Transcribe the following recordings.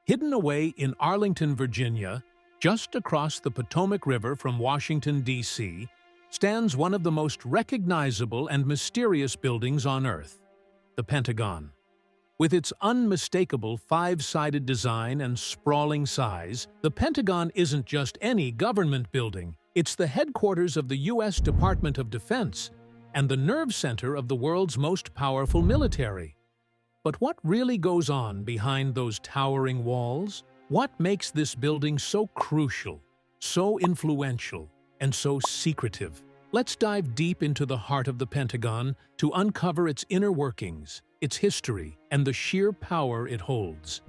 Hidden away in Arlington, Virginia, just across the Potomac River from Washington, D.C., stands one of the most recognizable and mysterious buildings on Earth, the Pentagon. With its unmistakable five-sided design and sprawling size, the Pentagon isn't just any government building. It's the headquarters of the U.S. Department of Defense and the nerve center of the world's most powerful military. But what really goes on behind those towering walls? What makes this building so crucial, so influential, and so secretive? Let's dive deep into the heart of the Pentagon to uncover its inner workings, its history, and the sheer power it holds.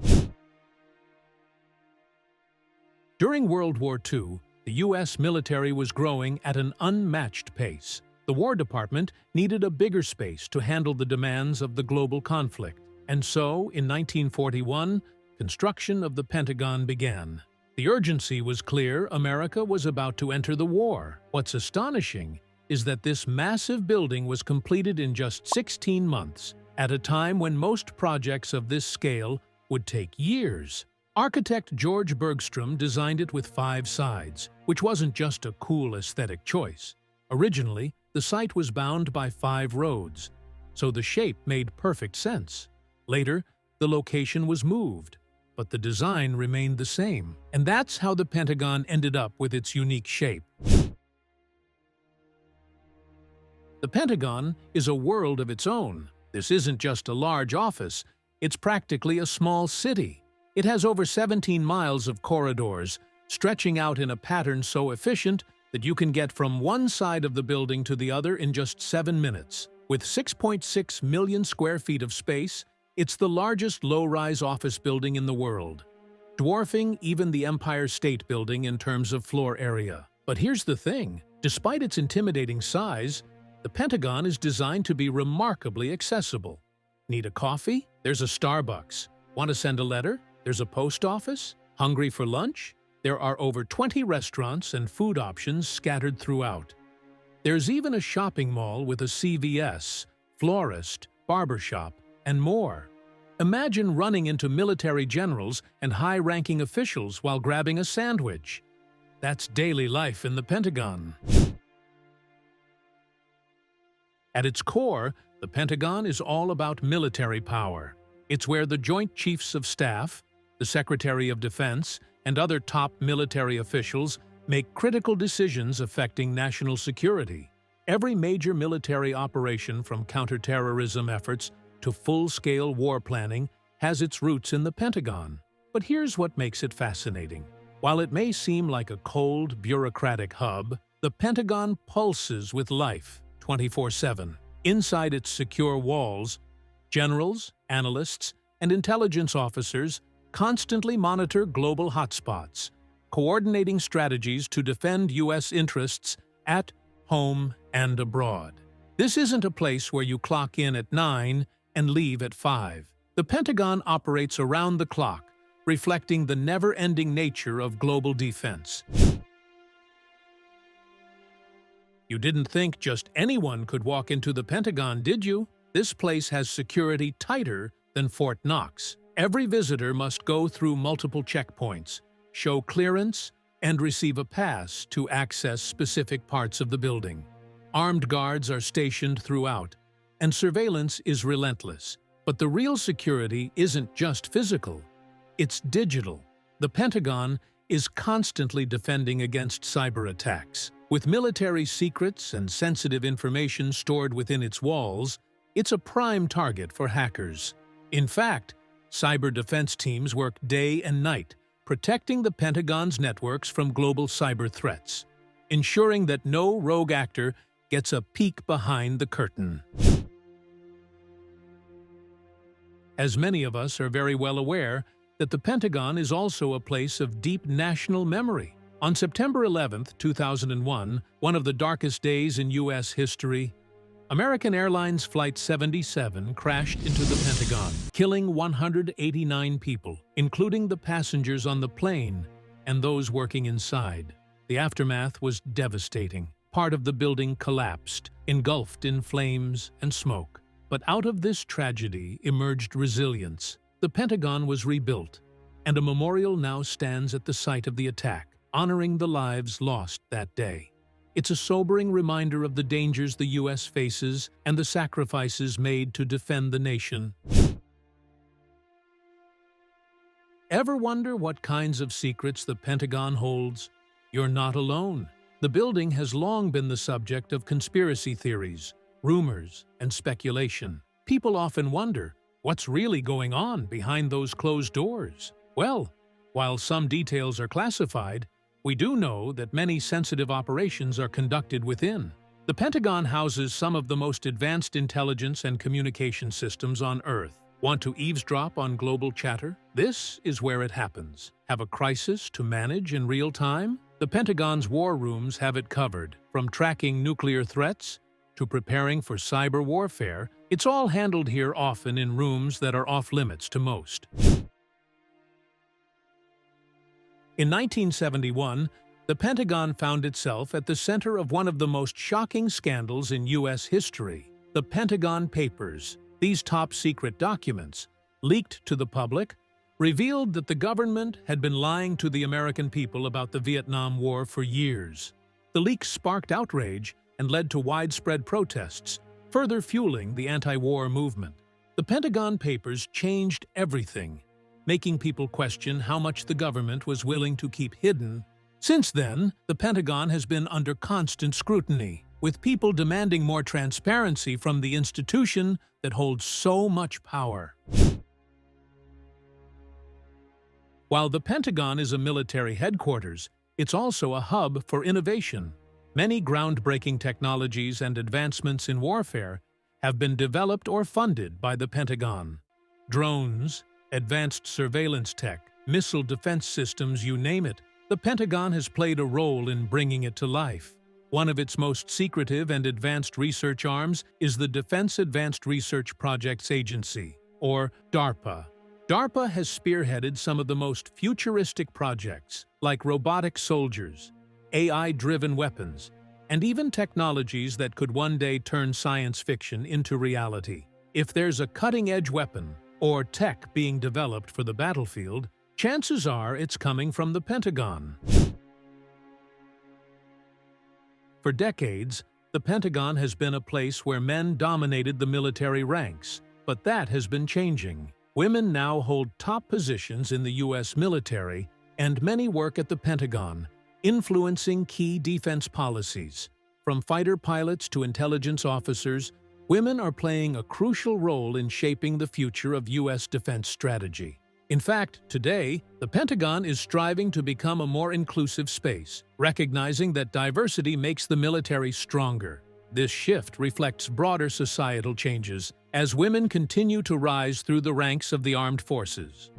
During World War II, the U.S. military was growing at an unmatched pace. The War Department needed a bigger space to handle the demands of the global conflict. And so, in 1941, construction of the Pentagon began. The urgency was clear. America was about to enter the war. What's astonishing is that this massive building was completed in just 16 months, at a time when most projects of this scale would take years. Architect George Bergstrom designed it with 5 sides, which wasn't just a cool aesthetic choice. Originally, the site was bound by 5 roads, so the shape made perfect sense. Later, the location was moved, but the design remained the same. And that's how the Pentagon ended up with its unique shape. The Pentagon is a world of its own. This isn't just a large office, it's practically a small city. It has over 17 miles of corridors, stretching out in a pattern so efficient that you can get from one side of the building to the other in just 7 minutes. With 6.6 million square feet of space, it's the largest low-rise office building in the world, dwarfing even the Empire State Building in terms of floor area. But here's the thing, despite its intimidating size, the Pentagon is designed to be remarkably accessible. Need a coffee? There's a Starbucks. Want to send a letter? There's a post office. Hungry for lunch? There are over 20 restaurants and food options scattered throughout. There's even a shopping mall with a CVS, florist, barbershop, and more. Imagine running into military generals and high-ranking officials while grabbing a sandwich. That's daily life in the Pentagon. At its core, the Pentagon is all about military power. It's where the Joint Chiefs of Staff, the Secretary of Defense, and other top military officials make critical decisions affecting national security. Every major military operation, from counterterrorism efforts to full-scale war planning, has its roots in the Pentagon. But here's what makes it fascinating. While it may seem like a cold, bureaucratic hub, the Pentagon pulses with life 24/7. Inside its secure walls, generals, analysts, and intelligence officers constantly monitor global hotspots, coordinating strategies to defend U.S. interests at home and abroad. This isn't a place where you clock in at 9 and leave at 5. The Pentagon operates around the clock, reflecting the never-ending nature of global defense. You didn't think just anyone could walk into the Pentagon, did you? This place has security tighter than Fort Knox. Every visitor must go through multiple checkpoints, show clearance, and receive a pass to access specific parts of the building. Armed guards are stationed throughout, and surveillance is relentless. But the real security isn't just physical, it's digital. The Pentagon is constantly defending against cyber attacks. With military secrets and sensitive information stored within its walls, it's a prime target for hackers. In fact, cyber defense teams work day and night, protecting the Pentagon's networks from global cyber threats, ensuring that no rogue actor gets a peek behind the curtain. As many of us are very well aware, that the Pentagon is also a place of deep national memory. On September 11, 2001, one of the darkest days in U.S. history, American Airlines Flight 77 crashed into the Pentagon, killing 189 people, including the passengers on the plane and those working inside. The aftermath was devastating. Part of the building collapsed, engulfed in flames and smoke. But out of this tragedy emerged resilience. The Pentagon was rebuilt, and a memorial now stands at the site of the attack, honoring the lives lost that day. It's a sobering reminder of the dangers the U.S. faces and the sacrifices made to defend the nation. Ever wonder what kinds of secrets the Pentagon holds? You're not alone. The building has long been the subject of conspiracy theories, rumors, and speculation. People often wonder, what's really going on behind those closed doors? Well, while some details are classified, we do know that many sensitive operations are conducted within. The Pentagon houses some of the most advanced intelligence and communication systems on Earth. Want to eavesdrop on global chatter? This is where it happens. Have a crisis to manage in real time? The Pentagon's war rooms have it covered. From tracking nuclear threats to preparing for cyber warfare, it's all handled here, often in rooms that are off-limits to most. In 1971, the Pentagon found itself at the center of one of the most shocking scandals in U.S. history, the Pentagon Papers. These top-secret documents, leaked to the public, revealed that the government had been lying to the American people about the Vietnam War for years. The leaks sparked outrage and led to widespread protests, further fueling the anti-war movement. The Pentagon Papers changed everything, making people question how much the government was willing to keep hidden. Since then, the Pentagon has been under constant scrutiny, with people demanding more transparency from the institution that holds so much power. While the Pentagon is a military headquarters, it's also a hub for innovation. Many groundbreaking technologies and advancements in warfare have been developed or funded by the Pentagon. Drones, advanced surveillance tech, missile defense systems, you name it, the Pentagon has played a role in bringing it to life. One of its most secretive and advanced research arms is the Defense Advanced Research Projects Agency, or DARPA. DARPA has spearheaded some of the most futuristic projects, like robotic soldiers, AI-driven weapons, and even technologies that could one day turn science fiction into reality. If there's a cutting-edge weapon or tech being developed for the battlefield, chances are it's coming from the Pentagon. For decades, the Pentagon has been a place where men dominated the military ranks, but that has been changing. Women now hold top positions in the U.S. military, and many work at the Pentagon, influencing key defense policies. From fighter pilots to intelligence officers, women are playing a crucial role in shaping the future of U.S. defense strategy. In fact, today, the Pentagon is striving to become a more inclusive space, recognizing that diversity makes the military stronger. This shift reflects broader societal changes as women continue to rise through the ranks of the armed forces.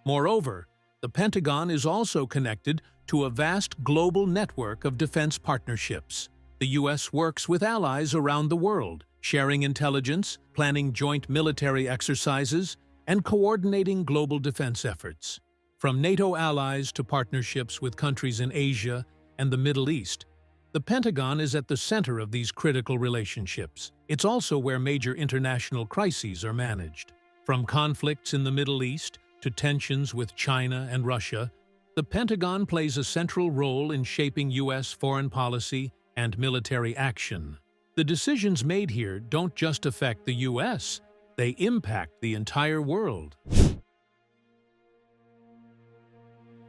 Moreover, the Pentagon is also connected to a vast global network of defense partnerships. The U.S. works with allies around the world, sharing intelligence, planning joint military exercises, and coordinating global defense efforts. From NATO allies to partnerships with countries in Asia and the Middle East, the Pentagon is at the center of these critical relationships. It's also where major international crises are managed. From conflicts in the Middle East to tensions with China and Russia, the Pentagon plays a central role in shaping U.S. foreign policy and military action. The decisions made here don't just affect the U.S., they impact the entire world.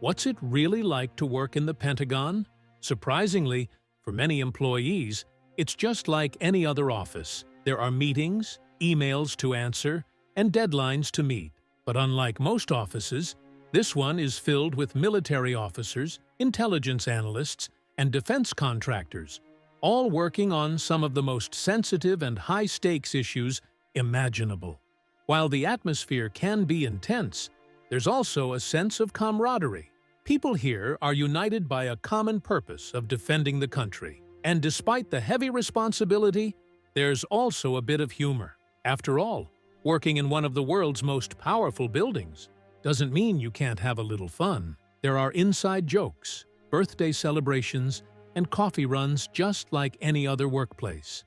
What's it really like to work in the Pentagon? Surprisingly, for many employees, it's just like any other office. There are meetings, emails to answer, and deadlines to meet. But unlike most offices, this one is filled with military officers, intelligence analysts, and defense contractors, all working on some of the most sensitive and high-stakes issues imaginable. While the atmosphere can be intense, there's also a sense of camaraderie. People here are united by a common purpose of defending the country. And despite the heavy responsibility, there's also a bit of humor. After all, working in one of the world's most powerful buildings doesn't mean you can't have a little fun. There are inside jokes, birthday celebrations, and coffee runs just like any other workplace.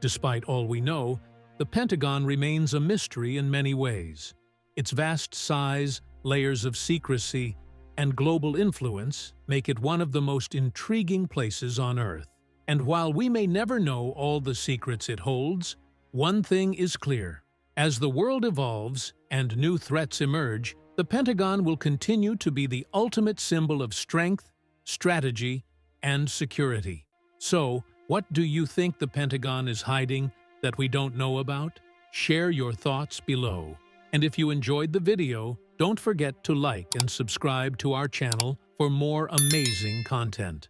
Despite all we know, the Pentagon remains a mystery in many ways. Its vast size, layers of secrecy, and global influence make it one of the most intriguing places on Earth. And while we may never know all the secrets it holds, one thing is clear. As the world evolves and new threats emerge, the Pentagon will continue to be the ultimate symbol of strength, strategy, and security. So, what do you think the Pentagon is hiding that we don't know about? Share your thoughts below. And if you enjoyed the video, don't forget to like and subscribe to our channel for more amazing content.